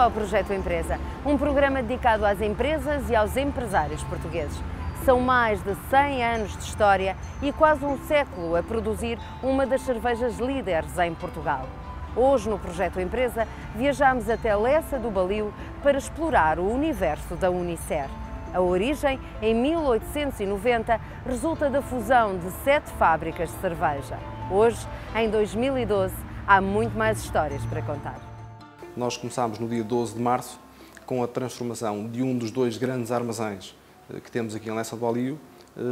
ao Projeto Empresa, um programa dedicado às empresas e aos empresários portugueses. São mais de 100 anos de história e quase um século a produzir uma das cervejas líderes em Portugal. Hoje, no Projeto Empresa, viajamos até Lessa do Balio para explorar o universo da Unicer. A origem, em 1890, resulta da fusão de 7 fábricas de cerveja. Hoje, em 2012, há muito mais histórias para contar. Nós começámos no dia 12 de março com a transformação de um dos 2 grandes armazéns que temos aqui em Lessa do Balio,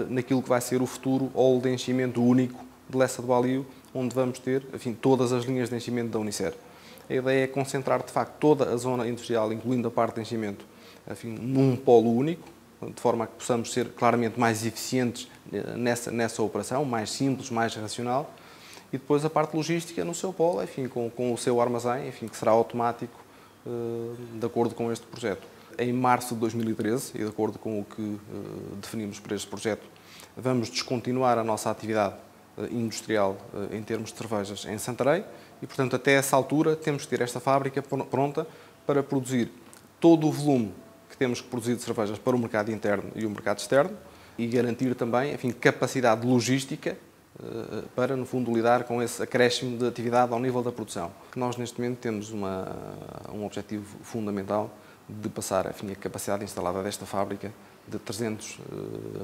naquilo que vai ser o futuro hall de enchimento único de Lessa do Balio, onde vamos ter, enfim, todas as linhas de enchimento da Unicer. A ideia é concentrar, de facto, toda a zona industrial, incluindo a parte de enchimento, enfim, num polo único, de forma a que possamos ser claramente mais eficientes nessa operação, mais simples, mais racional, e depois a parte logística no seu polo, enfim, com o seu armazém, enfim, que será automático, de acordo com este projeto. Em março de 2013, e de acordo com o que definimos para este projeto, vamos descontinuar a nossa atividade industrial em termos de cervejas em Santarém e, portanto, até essa altura temos que ter esta fábrica pronta para produzir todo o volume que temos que produzir de cervejas para o mercado interno e o mercado externo e garantir também, enfim, capacidade logística para, no fundo, lidar com esse acréscimo de atividade ao nível da produção. Nós, neste momento, temos um objetivo fundamental de passar, enfim, a capacidade instalada desta fábrica de 300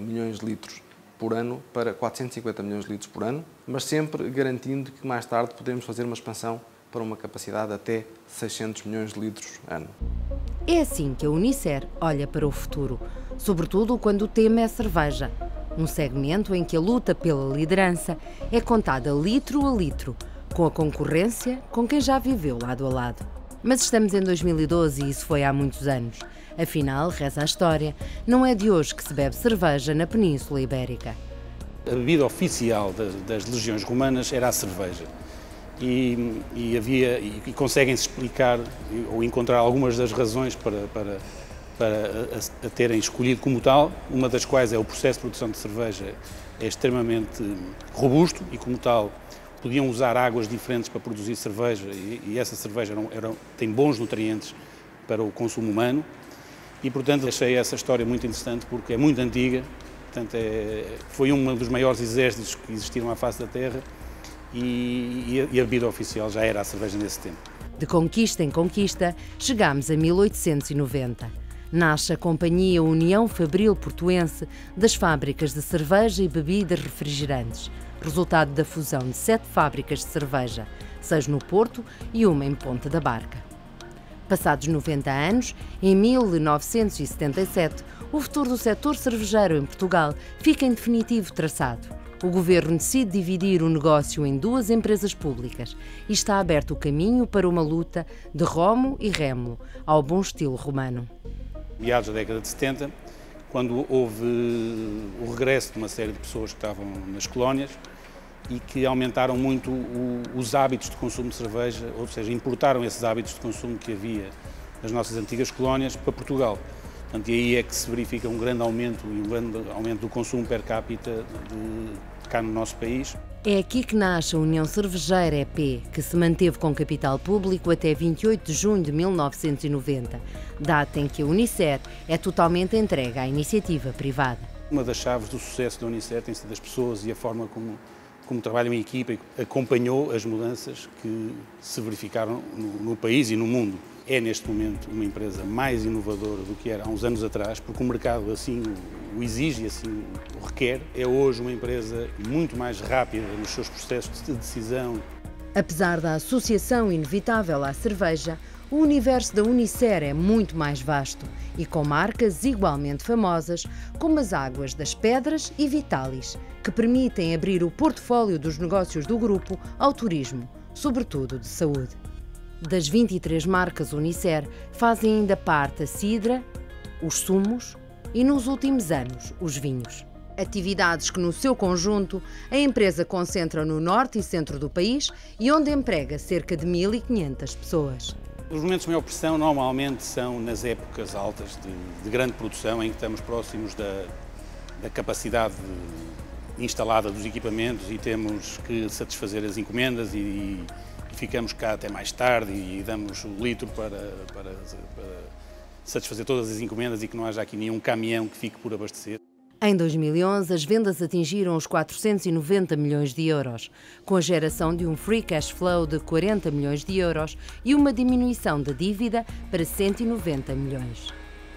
milhões de litros por ano para 450 milhões de litros por ano, mas sempre garantindo que mais tarde podemos fazer uma expansão para uma capacidade até 600 milhões de litros ano. É assim que a Unicer olha para o futuro, sobretudo quando o tema é cerveja, um segmento em que a luta pela liderança é contada litro a litro, com a concorrência com quem já viveu lado a lado. Mas estamos em 2012 e isso foi há muitos anos. Afinal, reza a história, não é de hoje que se bebe cerveja na Península Ibérica. A bebida oficial das legiões romanas era a cerveja. E conseguem-se explicar ou encontrar algumas das razões para a terem escolhido como tal, uma das quais é o processo de produção de cerveja é extremamente robusto e, como tal, podiam usar águas diferentes para produzir cerveja e essa cerveja tem bons nutrientes para o consumo humano e, portanto, achei essa história muito interessante porque é muito antiga, portanto, foi um dos maiores exércitos que existiram à face da Terra e a bebida oficial já era a cerveja nesse tempo. De conquista em conquista, chegámos a 1890. Nasce a Companhia União Fabril Portuense das fábricas de cerveja e bebidas refrigerantes, resultado da fusão de 7 fábricas de cerveja, 6 no Porto e uma em Ponta da Barca. Passados 90 anos, em 1977, o futuro do setor cervejeiro em Portugal fica em definitivo traçado. O Governo decide dividir o negócio em 2 empresas públicas e está aberto o caminho para uma luta de Romo e Rémulo, ao bom estilo romano. Meados da década de 70, quando houve o regresso de uma série de pessoas que estavam nas colónias e que aumentaram muito os hábitos de consumo de cerveja, ou seja, importaram esses hábitos de consumo que havia nas nossas antigas colónias para Portugal. Portanto, e aí é que se verifica um grande aumento do consumo per capita cá no nosso país. É aqui que nasce a União Cervejeira EP, que se manteve com capital público até 28 de junho de 1990, data em que a Unicer é totalmente entregue à iniciativa privada. Uma das chaves do sucesso da Unicer tem sido as pessoas e a forma como trabalham em equipa e acompanhou as mudanças que se verificaram no país e no mundo. É neste momento uma empresa mais inovadora do que era há uns anos atrás, porque o mercado assim o exige e assim o requer. É hoje uma empresa muito mais rápida nos seus processos de decisão. Apesar da associação inevitável à cerveja, o universo da Unicer é muito mais vasto e com marcas igualmente famosas, como as Águas das Pedras e Vitalis, que permitem abrir o portfólio dos negócios do grupo ao turismo, sobretudo de saúde. Das 23 marcas Unicer, fazem ainda parte a cidra, os sumos e, nos últimos anos, os vinhos. Atividades que, no seu conjunto, a empresa concentra no norte e centro do país e onde emprega cerca de 1.500 pessoas. Os momentos de maior pressão normalmente são nas épocas altas de grande produção, em que estamos próximos da capacidade instalada dos equipamentos e temos que satisfazer as encomendas e ficamos cá até mais tarde e damos o litro para satisfazer todas as encomendas e que não haja aqui nenhum caminhão que fique por abastecer. Em 2011, as vendas atingiram os 490 milhões de euros, com a geração de um free cash flow de 40 milhões de euros e uma diminuição da dívida para 190 milhões.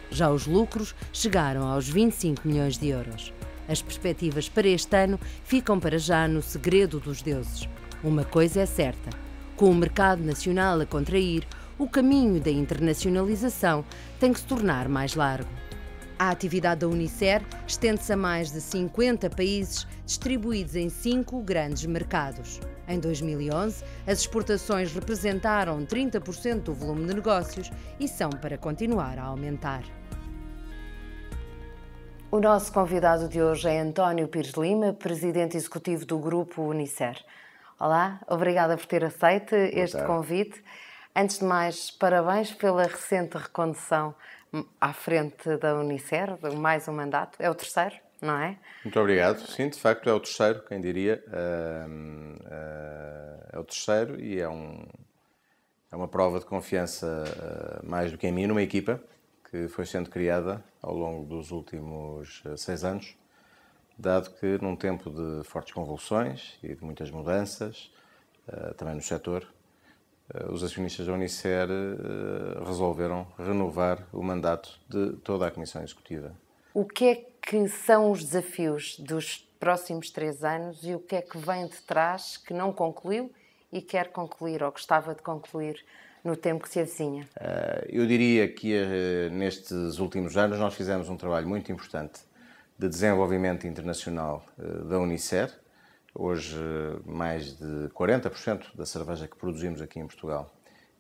Já os lucros chegaram aos 25 milhões de euros. As perspectivas para este ano ficam para já no segredo dos deuses. Uma coisa é certa: com o mercado nacional a contrair, o caminho da internacionalização tem que se tornar mais largo. A atividade da Unicer estende-se a mais de 50 países, distribuídos em 5 grandes mercados. Em 2011, as exportações representaram 30% do volume de negócios e são para continuar a aumentar. O nosso convidado de hoje é António Pires Lima, presidente executivo do Grupo Unicer. Olá, obrigada por ter aceito este convite. Antes de mais, parabéns pela recente recondução à frente da Unicer, mais um mandato. É o terceiro, não é? Muito obrigado. Sim, de facto é o terceiro, quem diria. É o terceiro e é uma prova de confiança mais do que em mim, numa equipa que foi sendo criada ao longo dos últimos 6 anos, dado que num tempo de fortes convulsões e de muitas mudanças, também no setor, os acionistas da Unicer resolveram renovar o mandato de toda a Comissão Executiva. O que é que são os desafios dos próximos 3 anos e o que é que vem de trás que não concluiu e quer concluir ou gostava de concluir no tempo que se avizinha? Eu diria que nestes últimos anos nós fizemos um trabalho muito importante de desenvolvimento internacional da Unicer. Hoje, mais de 40% da cerveja que produzimos aqui em Portugal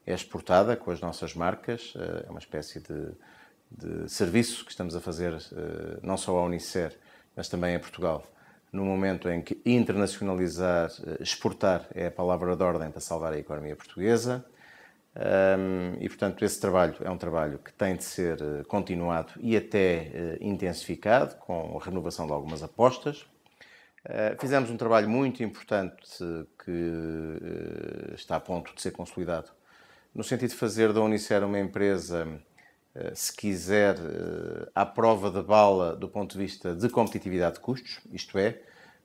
é exportada com as nossas marcas. É uma espécie de serviço que estamos a fazer não só à Unicer, mas também a Portugal, no momento em que internacionalizar, exportar é a palavra de ordem para salvar a economia portuguesa. E, portanto, esse trabalho é um trabalho que tem de ser continuado e até intensificado, com a renovação de algumas apostas. Fizemos um trabalho muito importante que está a ponto de ser consolidado, no sentido de fazer da Unicer uma empresa, se quiser, à prova de bala do ponto de vista de competitividade de custos, isto é,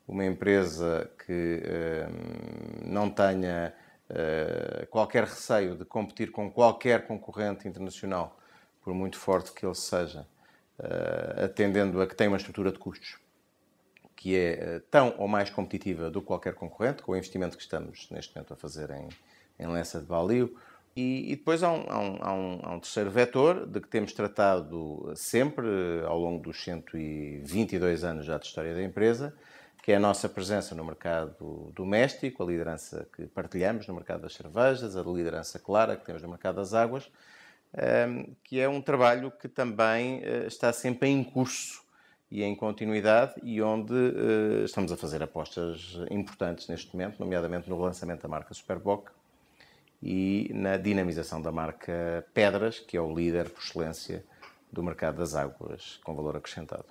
uma empresa que não tenha qualquer receio de competir com qualquer concorrente internacional, por muito forte que ele seja, atendendo a que tem uma estrutura de custos que é tão ou mais competitiva do que qualquer concorrente, com o investimento que estamos neste momento a fazer em Lessa de Balio. E depois há um terceiro vetor, de que temos tratado sempre, ao longo dos 122 anos já de história da empresa, que é a nossa presença no mercado doméstico, a liderança que partilhamos no mercado das cervejas, a liderança clara que temos no mercado das águas, que é um trabalho que também está sempre em curso e em continuidade e onde estamos a fazer apostas importantes neste momento, nomeadamente no relançamento da marca Superboc e na dinamização da marca Pedras, que é o líder por excelência do mercado das águas com valor acrescentado.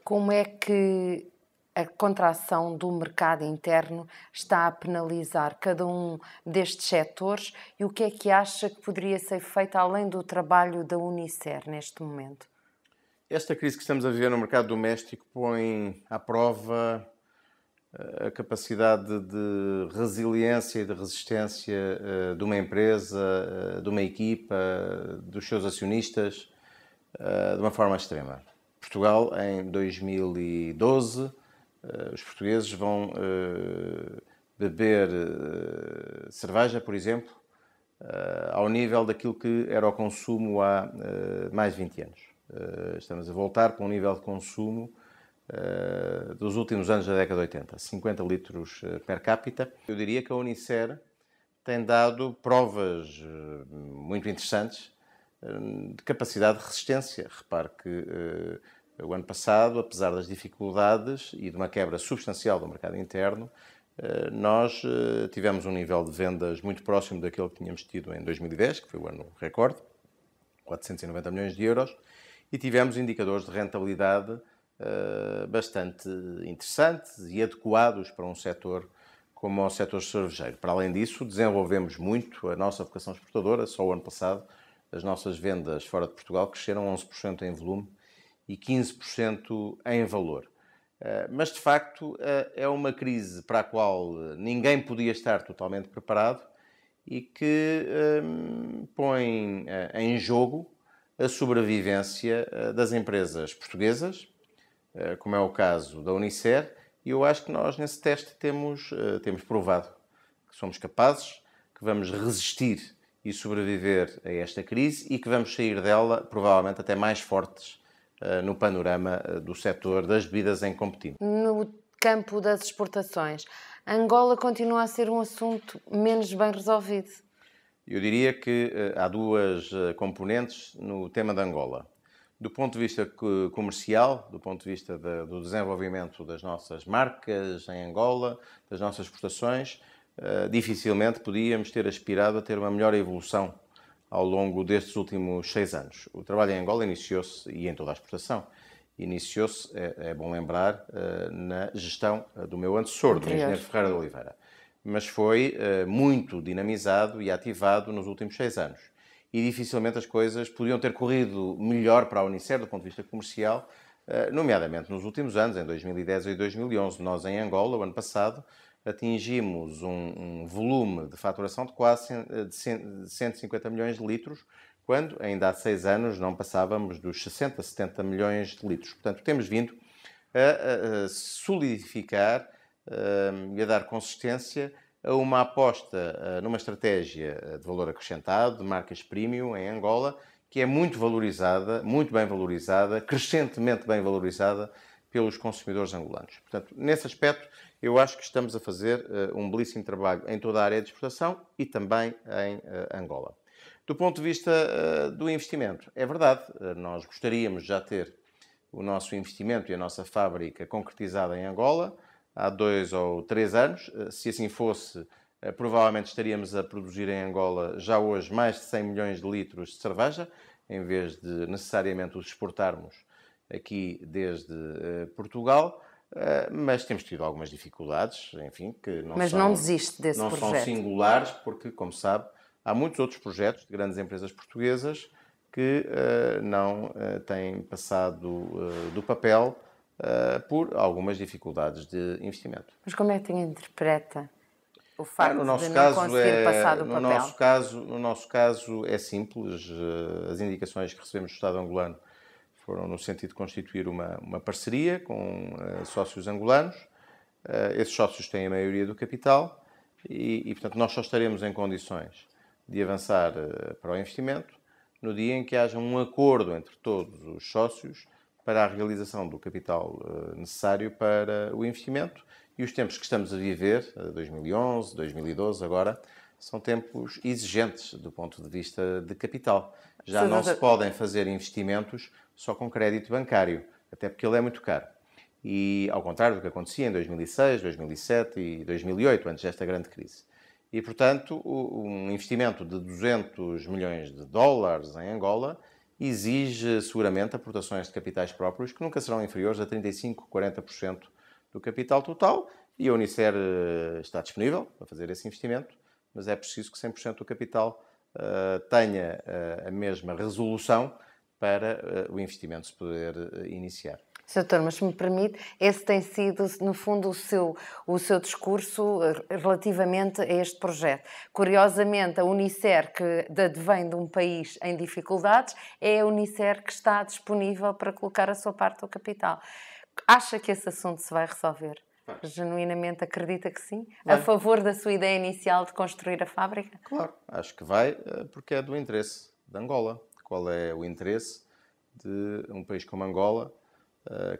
Como é que a contração do mercado interno está a penalizar cada um destes setores e o que é que acha que poderia ser feito além do trabalho da Unicer neste momento? Esta crise que estamos a viver no mercado doméstico põe à prova a capacidade de resiliência e de resistência de uma empresa, de uma equipa, dos seus acionistas, de uma forma extrema. Portugal, em 2012, os portugueses vão beber cerveja, por exemplo, ao nível daquilo que era o consumo há mais de 20 anos. Estamos a voltar para um nível de consumo dos últimos anos da década de 80, 50 litros per capita. Eu diria que a Unicer tem dado provas muito interessantes de capacidade de resistência. Repare que o ano passado, apesar das dificuldades e de uma quebra substancial do mercado interno, nós tivemos um nível de vendas muito próximo daquele que tínhamos tido em 2010, que foi o ano recorde, 490 milhões de euros, e tivemos indicadores de rentabilidade bastante interessantes e adequados para um setor como ao setor cervejeiro. Para além disso, desenvolvemos muito a nossa vocação exportadora. Só o ano passado, as nossas vendas fora de Portugal cresceram 11% em volume e 15% em valor. Mas, de facto, é uma crise para a qual ninguém podia estar totalmente preparado e que põe em jogo a sobrevivência das empresas portuguesas, como é o caso da Unicer, e eu acho que nós, nesse teste, temos provado que somos capazes, que vamos resistir e sobreviver a esta crise e que vamos sair dela, provavelmente, até mais fortes no panorama do setor das bebidas em que competimos. No campo das exportações, Angola continua a ser um assunto menos bem resolvido. Eu diria que há duas componentes no tema de Angola. Do ponto de vista comercial, do ponto de vista do desenvolvimento das nossas marcas em Angola, das nossas exportações, dificilmente podíamos ter aspirado a ter uma melhor evolução ao longo destes últimos 6 anos. O trabalho em Angola iniciou-se, e em toda a exportação, iniciou-se, é bom lembrar, na gestão do meu antecessor, do engenheiro Ferreira de Oliveira. Mas foi muito dinamizado e ativado nos últimos 6 anos. E dificilmente as coisas podiam ter corrido melhor para a Unicer do ponto de vista comercial, nomeadamente nos últimos anos, em 2010 e 2011. Nós, em Angola, o ano passado, atingimos um volume de faturação de quase 150 milhões de litros, quando ainda há 6 anos não passávamos dos 60, 70 milhões de litros. Portanto, temos vindo a solidificar e a dar consistência a uma aposta numa estratégia de valor acrescentado, de marcas premium em Angola, que é muito valorizada, muito bem valorizada, crescentemente bem valorizada pelos consumidores angolanos. Portanto, nesse aspecto, eu acho que estamos a fazer um belíssimo trabalho em toda a área de exportação e também em Angola. Do ponto de vista do investimento, é verdade, nós gostaríamos de já ter o nosso investimento e a nossa fábrica concretizada em Angola há 2 ou 3 anos. Se assim fosse, provavelmente estaríamos a produzir em Angola já hoje mais de 100 milhões de litros de cerveja, em vez de necessariamente os exportarmos aqui desde Portugal. Mas temos tido algumas dificuldades, enfim, que não desiste desse projeto. Não são singulares, porque, como sabe, há muitos outros projetos de grandes empresas portuguesas que não têm passado do papel por algumas dificuldades de investimento. Mas como é que interpreta o facto de não conseguir passar do papel? No nosso caso é simples. As indicações que recebemos do Estado angolano foram no sentido de constituir uma parceria com sócios angolanos. Esses sócios têm a maioria do capital e, portanto, nós só estaremos em condições de avançar para o investimento no dia em que haja um acordo entre todos os sócios para a realização do capital necessário para o investimento. E os tempos que estamos a viver, 2011, 2012 agora, são tempos exigentes do ponto de vista de capital. Já não se podem fazer investimentos só com crédito bancário, até porque ele é muito caro. E ao contrário do que acontecia em 2006, 2007 e 2008, antes desta grande crise. E, portanto, um investimento de 200 milhões de dólares em Angola exige seguramente aportações de capitais próprios que nunca serão inferiores a 35%, 40% do capital total. E a Unicer está disponível para fazer esse investimento, mas é preciso que 100% do capital tenha a mesma resolução para o investimento se poder iniciar. Sr. Doutor, mas se me permite, esse tem sido, no fundo, o seu discurso relativamente a este projeto. Curiosamente, a Unicer, que advém de um país em dificuldades, é a Unicer que está disponível para colocar a sua parte do capital. Acha que esse assunto se vai resolver? Genuinamente acredita que sim? Vai. A favor da sua ideia inicial de construir a fábrica? Claro, acho que vai, porque é do interesse de Angola. Qual é o interesse de um país como Angola,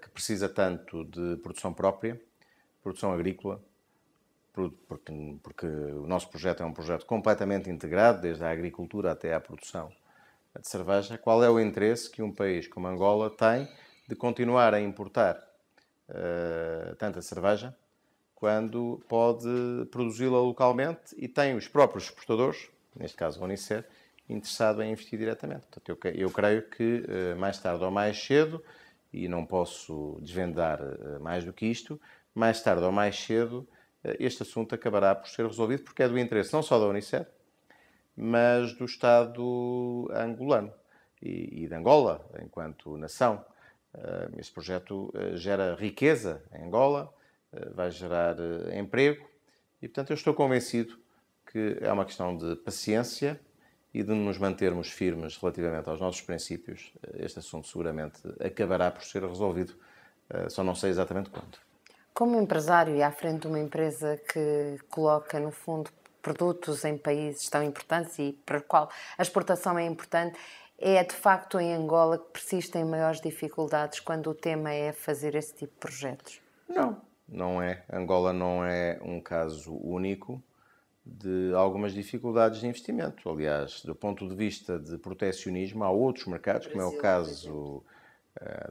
que precisa tanto de produção própria, produção agrícola, porque o nosso projeto é um projeto completamente integrado, desde a agricultura até à produção de cerveja. Qual é o interesse que um país como Angola tem de continuar a importar tanta cerveja quando pode produzi-la localmente e tem os próprios exportadores, neste caso a Unicer, interessado em investir diretamente? Portanto, eu creio que mais tarde ou mais cedo, e não posso desvendar mais do que isto, mais tarde ou mais cedo este assunto acabará por ser resolvido, porque é do interesse não só da Unicef, mas do Estado angolano e de Angola, enquanto nação. Este projeto gera riqueza em Angola, vai gerar emprego e, portanto, eu estou convencido que é uma questão de paciência e de nos mantermos firmes relativamente aos nossos princípios. Este assunto seguramente acabará por ser resolvido, só não sei exatamente quando. Como empresário e à frente de uma empresa que coloca, no fundo, produtos em países tão importantes e para o qual a exportação é importante, é de facto em Angola que persistem maiores dificuldades quando o tema é fazer esse tipo de projetos? Não é. Angola não é um caso único de algumas dificuldades de investimento. Aliás, do ponto de vista de protecionismo, há outros mercados, como é o caso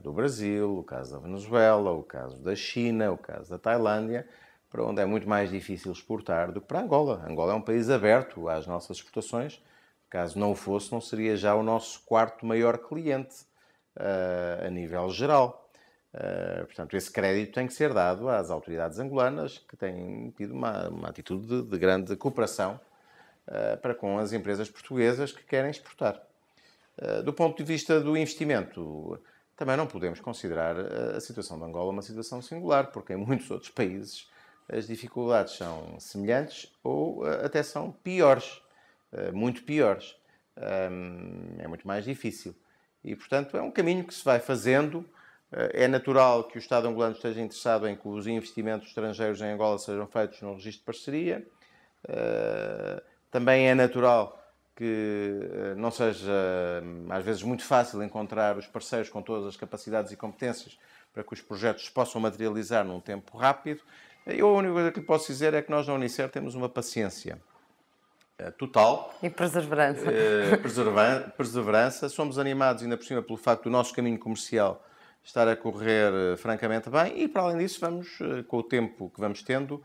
do Brasil, o caso da Venezuela, o caso da China, o caso da Tailândia, para onde é muito mais difícil exportar do que para Angola. Angola é um país aberto às nossas exportações. Caso não o fosse, não seria já o nosso quarto maior cliente a nível geral. Portanto, esse crédito tem que ser dado às autoridades angolanas, que têm tido uma atitude de grande cooperação para com as empresas portuguesas que querem exportar. Do ponto de vista do investimento, também não podemos considerar a situação de Angola uma situação singular, porque em muitos outros países as dificuldades são semelhantes ou até são piores, muito piores. É muito mais difícil. E, portanto, é um caminho que se vai fazendo. É natural que o Estado angolano esteja interessado em que os investimentos estrangeiros em Angola sejam feitos no registro de parceria. Também é natural que não seja, às vezes, muito fácil encontrar os parceiros com todas as capacidades e competências para que os projetos se possam materializar num tempo rápido. Eu a única coisa que lhe posso dizer é que nós na Unicef temos uma paciência total. E perseverança. Perseverança. Somos animados ainda por cima pelo facto do nosso caminho comercial estar a correr francamente bem e, para além disso, vamos, com o tempo que vamos tendo,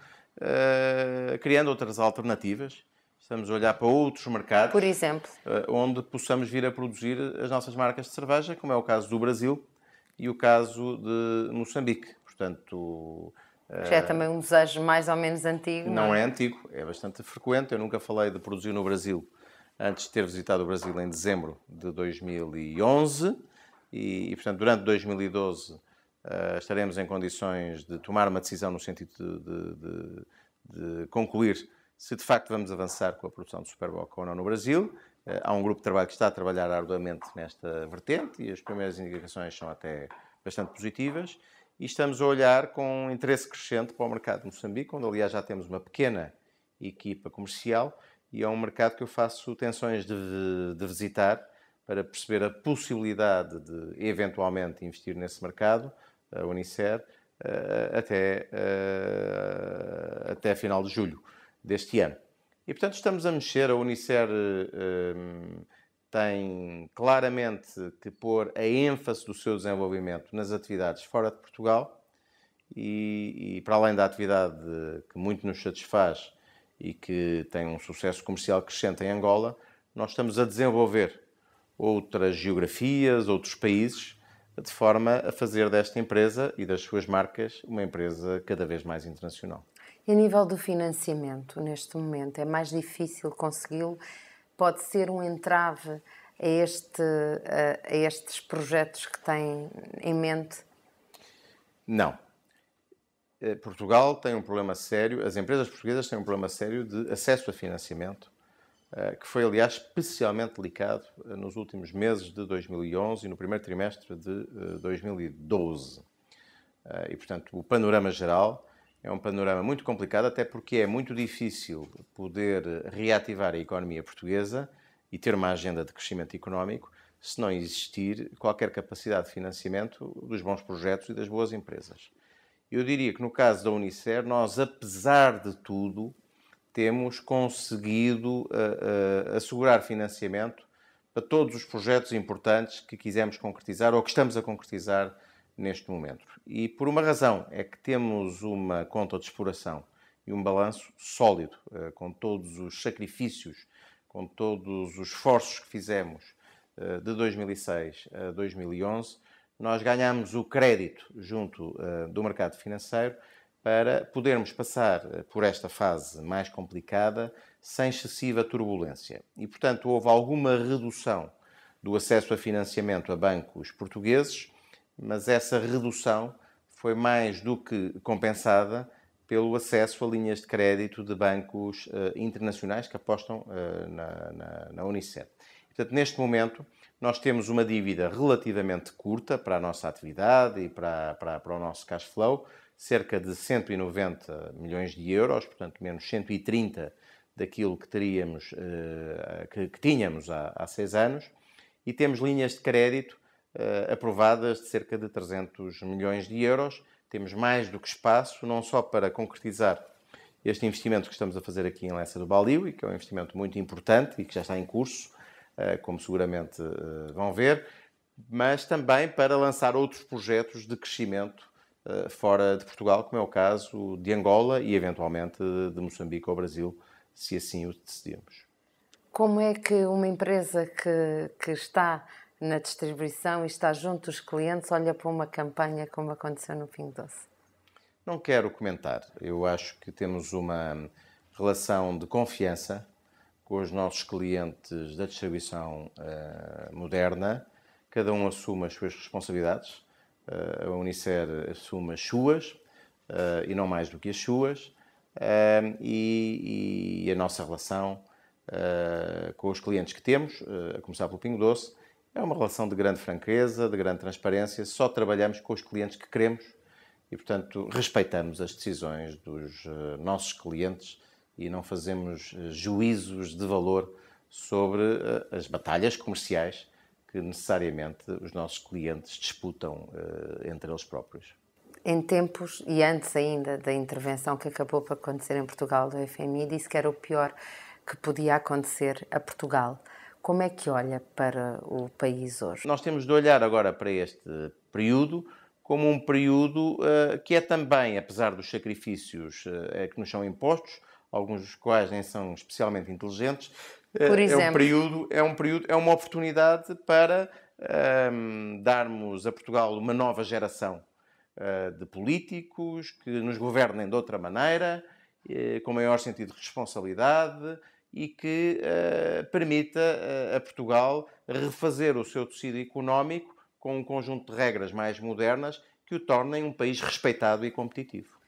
criando outras alternativas. Estamos a olhar para outros mercados. Por exemplo? Onde possamos vir a produzir as nossas marcas de cerveja, como é o caso do Brasil e o caso de Moçambique. Portanto... Já é também um desejo mais ou menos antigo. Não é antigo, é bastante frequente. Eu nunca falei de produzir no Brasil antes de ter visitado o Brasil em dezembro de 2011 e portanto, durante 2012 estaremos em condições de tomar uma decisão no sentido de concluir se de facto vamos avançar com a produção de Superboc ou não no Brasil. Há um grupo de trabalho que está a trabalhar arduamente nesta vertente e as primeiras indicações são até bastante positivas. E estamos a olhar com interesse crescente para o mercado de Moçambique, onde, aliás, já temos uma pequena equipa comercial e é um mercado que eu faço tensões de visitar para perceber a possibilidade de, eventualmente, investir nesse mercado, a Unicef, até final de julho deste ano. E, portanto, estamos a mexer. A Unicef tem claramente que pôr a ênfase do seu desenvolvimento nas atividades fora de Portugal e para além da atividade que muito nos satisfaz e que tem um sucesso comercial crescente em Angola, nós estamos a desenvolver outras geografias, outros países, de forma a fazer desta empresa e das suas marcas uma empresa cada vez mais internacional. E a nível do financiamento, neste momento, é mais difícil consegui-lo? Pode ser um entrave a estes projetos que têm em mente? Não. Portugal tem um problema sério, as empresas portuguesas têm um problema sério de acesso a financiamento, que foi, aliás, especialmente delicado nos últimos meses de 2011 e no primeiro trimestre de 2012. E, portanto, o panorama geral é um panorama muito complicado, até porque é muito difícil poder reativar a economia portuguesa e ter uma agenda de crescimento económico se não existir qualquer capacidade de financiamento dos bons projetos e das boas empresas. Eu diria que no caso da Unicef, nós, apesar de tudo, temos conseguido assegurar financiamento para todos os projetos importantes que quisemos concretizar ou que estamos a concretizar neste momento. E por uma razão, é que temos uma conta de exploração e um balanço sólido, com todos os sacrifícios, com todos os esforços que fizemos de 2006 a 2011, nós ganhamos o crédito junto do mercado financeiro para podermos passar por esta fase mais complicada sem excessiva turbulência. E, portanto, houve alguma redução do acesso a financiamento a bancos portugueses, mas essa redução foi mais do que compensada pelo acesso a linhas de crédito de bancos internacionais que apostam na Unicef. Portanto, neste momento, nós temos uma dívida relativamente curta para a nossa atividade e para o nosso cash flow, cerca de 190 milhões de euros, portanto, menos 130 daquilo que tínhamos há 6 anos, e temos linhas de crédito aprovadas de cerca de 300 milhões de euros. Temos mais do que espaço, não só para concretizar este investimento que estamos a fazer aqui em Lessa do Balio, e que é um investimento muito importante e que já está em curso, como seguramente vão ver, mas também para lançar outros projetos de crescimento fora de Portugal, como é o caso de Angola e, eventualmente, de Moçambique ou Brasil, se assim o decidirmos. Como é que uma empresa que está na distribuição e está junto dos clientes olha para uma campanha como aconteceu no Pingo Doce? Não quero comentar. Eu acho que temos uma relação de confiança com os nossos clientes da distribuição moderna. Cada um assume as suas responsabilidades. A Unicer assume as suas e não mais do que as suas. E a nossa relação com os clientes que temos, a começar pelo Pingo Doce, é uma relação de grande franqueza, de grande transparência. Só trabalhamos com os clientes que queremos e, portanto, respeitamos as decisões dos nossos clientes e não fazemos juízos de valor sobre as batalhas comerciais que necessariamente os nossos clientes disputam entre eles próprios. Em tempos, e antes ainda da intervenção que acabou por acontecer em Portugal do FMI, disse que era o pior que podia acontecer a Portugal. Como é que olha para o país hoje? Nós temos de olhar agora para este período como um período que é também, apesar dos sacrifícios que nos são impostos, alguns dos quais nem são especialmente inteligentes, por exemplo, é uma oportunidade para darmos a Portugal uma nova geração de políticos que nos governem de outra maneira, com maior sentido de responsabilidade e que permita a Portugal refazer o seu tecido económico com um conjunto de regras mais modernas que o tornem um país respeitado e competitivo.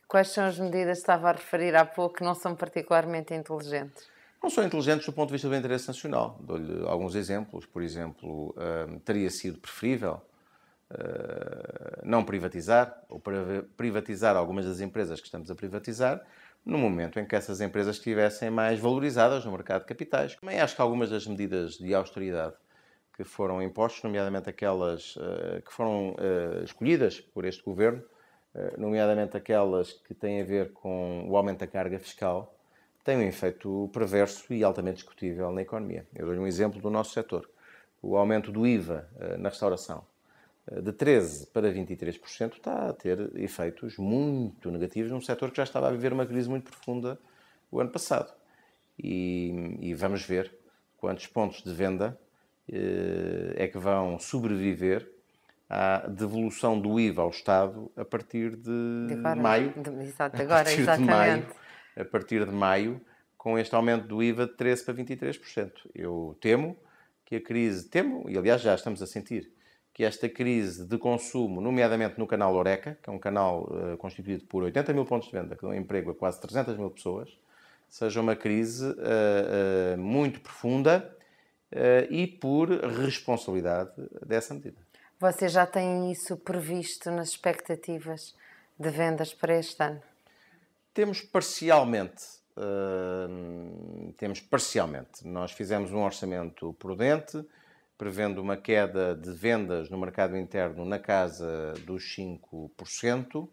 Quais são as medidas que estava a referir há pouco que não são particularmente inteligentes? Não são inteligentes do ponto de vista do interesse nacional. Dou-lhe alguns exemplos. Por exemplo, teria sido preferível não privatizar ou privatizar algumas das empresas que estamos a privatizar no momento em que essas empresas estivessem mais valorizadas no mercado de capitais. Também acho que algumas das medidas de austeridade que foram impostas, nomeadamente aquelas que foram escolhidas por este governo, nomeadamente aquelas que têm a ver com o aumento da carga fiscal, têm um efeito perverso e altamente discutível na economia. Eu dou-lhe um exemplo do nosso setor. O aumento do IVA na restauração de 13% para 23% está a ter efeitos muito negativos num setor que já estava a viver uma crise muito profunda o ano passado. E vamos ver quantos pontos de venda é que vão sobreviver à devolução do IVA ao Estado a partir de maio. A partir de maio, com este aumento do IVA de 13% para 23%. Eu temo que a crise, e aliás já estamos a sentir, que esta crise de consumo, nomeadamente no canal Horeca, que é um canal constituído por 80 mil pontos de venda, que dão emprego a quase 300 mil pessoas, seja uma crise muito profunda e por responsabilidade dessa medida. Vocês já têm isso previsto nas expectativas de vendas para este ano? Temos parcialmente. Nós fizemos um orçamento prudente, prevendo uma queda de vendas no mercado interno na casa dos 5%.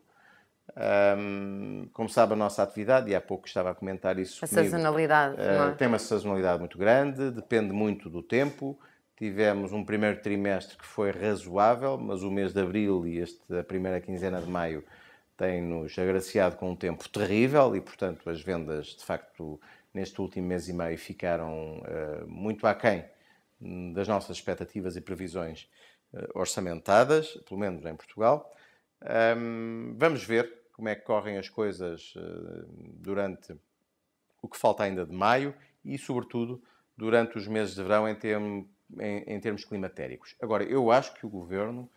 Como sabe, a nossa atividade, e há pouco estava a comentar isso comigo, sazonalidade, não é? Tem uma sazonalidade muito grande, depende muito do tempo. Tivemos um primeiro trimestre que foi razoável, mas o mês de abril e a primeira quinzena de maio tem-nos agraciado com um tempo terrível e, portanto, as vendas, de facto, neste último mês e meio ficaram muito aquém das nossas expectativas e previsões orçamentadas, pelo menos em Portugal. Vamos ver como é que correm as coisas durante o que falta ainda de maio e, sobretudo, durante os meses de verão em termos climatéricos. Agora, eu acho que o Governo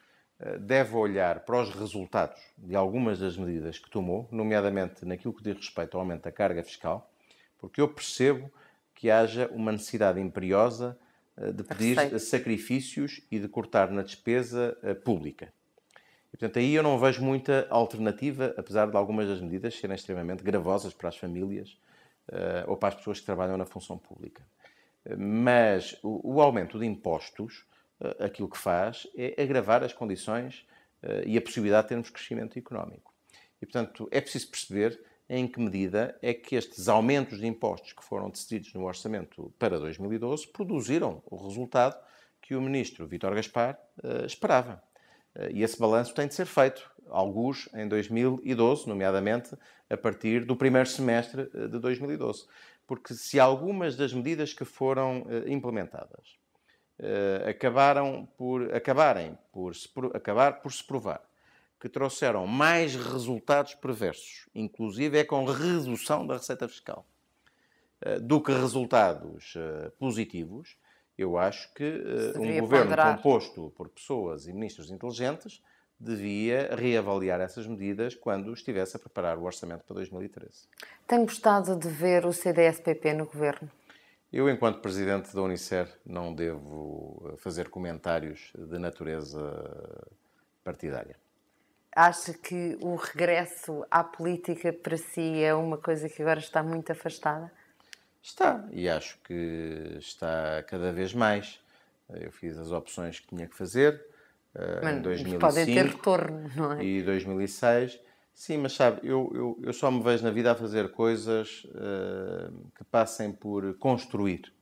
deve olhar para os resultados de algumas das medidas que tomou, nomeadamente naquilo que diz respeito ao aumento da carga fiscal, porque eu percebo que haja uma necessidade imperiosa de pedir sacrifícios e de cortar na despesa pública. E, portanto, aí eu não vejo muita alternativa, apesar de algumas das medidas serem extremamente gravosas para as famílias ou para as pessoas que trabalham na função pública. Mas o aumento de impostos, aquilo que faz é agravar as condições e a possibilidade de termos crescimento económico. E, portanto, é preciso perceber em que medida é que estes aumentos de impostos que foram decididos no orçamento para 2012 produziram o resultado que o ministro Vítor Gaspar esperava. E esse balanço tem de ser feito, alguns em 2012, nomeadamente a partir do primeiro semestre de 2012. Porque se algumas das medidas que foram implementadas acabar por se provar que trouxeram mais resultados perversos, inclusive com redução da receita fiscal, do que resultados positivos, eu acho que um governo composto por pessoas e ministros inteligentes devia reavaliar essas medidas quando estivesse a preparar o orçamento para 2013. Tem gostado de ver o CDS-PP no governo? Eu, enquanto presidente da Unicer, não devo fazer comentários de natureza partidária. Acha que o regresso à política para si é uma coisa que agora está muito afastada? Está, e acho que está cada vez mais. Eu fiz as opções que tinha que fazer em 2005 podem ter retorno, não é? E 2006. Sim, mas sabe, eu só me vejo na vida a fazer coisas que passem por construir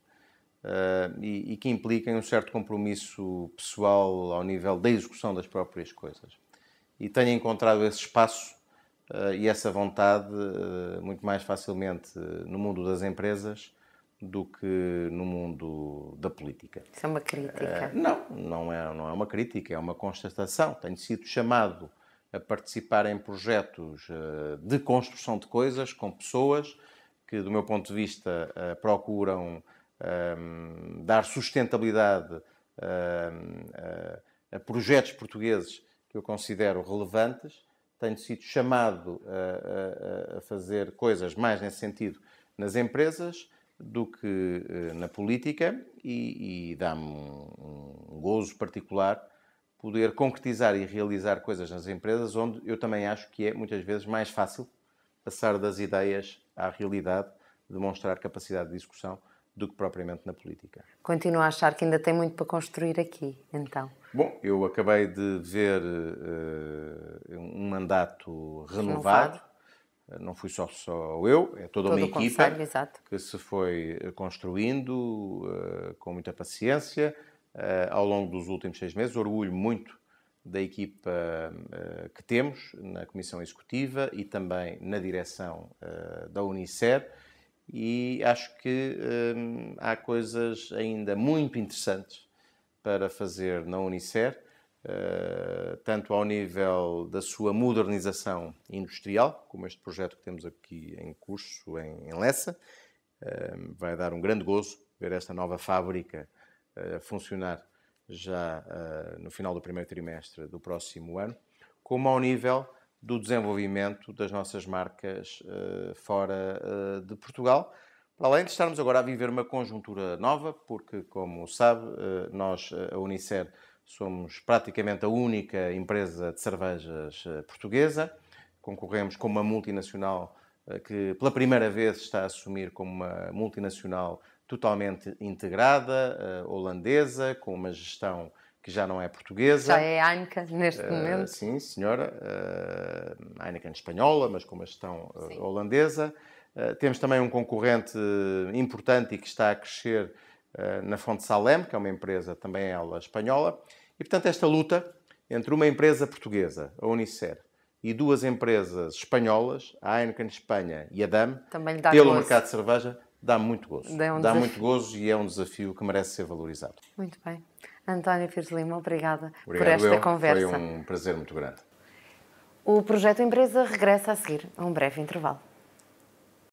e que impliquem um certo compromisso pessoal ao nível da execução das próprias coisas. E tenho encontrado esse espaço e essa vontade muito mais facilmente no mundo das empresas do que no mundo da política. Isso é uma crítica? Não é uma crítica, é uma constatação. Tenho sido chamado a participar em projetos de construção de coisas com pessoas que, do meu ponto de vista, procuram dar sustentabilidade a projetos portugueses que eu considero relevantes. Tenho sido chamado a fazer coisas mais nesse sentido nas empresas do que na política e dá-me um gozo particular poder concretizar e realizar coisas nas empresas onde eu também acho que é muitas vezes mais fácil passar das ideias à realidade, demonstrar capacidade de execução do que propriamente na política. Continua a achar que ainda tem muito para construir aqui, então? Bom, eu acabei de ver um mandato renovado. Não fui só eu, é toda uma equipa que se foi construindo com muita paciência ao longo dos últimos 6 meses. Orgulho muito da equipa que temos na Comissão Executiva e também na direção da Unicer. E acho que há coisas ainda muito interessantes para fazer na Unicer, tanto ao nível da sua modernização industrial, como este projeto que temos aqui em curso em Lessa. Vai dar um grande gozo ver esta nova fábrica funcionar já no final do primeiro trimestre do próximo ano, como ao nível do desenvolvimento das nossas marcas fora de Portugal, para além de estarmos agora a viver uma conjuntura nova, porque, como sabe, nós, a Unicer, somos praticamente a única empresa de cervejas portuguesa, concorremos com uma multinacional que pela primeira vez está a assumir como uma multinacional totalmente integrada, holandesa, com uma gestão que já não é portuguesa. Já é Heineken neste momento. Sim, senhora. Heineken espanhola, mas com uma gestão holandesa. Temos também um concorrente importante e que está a crescer na Fonte Salem, que é uma empresa também ela espanhola. E, portanto, esta luta entre uma empresa portuguesa, a Unicer, e 2 empresas espanholas, a Heineken Espanha e a DAM, pelo mercado de cerveja, dá muito gozo. Dá muito gozo e é um desafio que merece ser valorizado. Muito bem. António Pires Lima, obrigada por esta conversa. Foi um prazer muito grande. O Projeto Empresa regressa a seguir a um breve intervalo.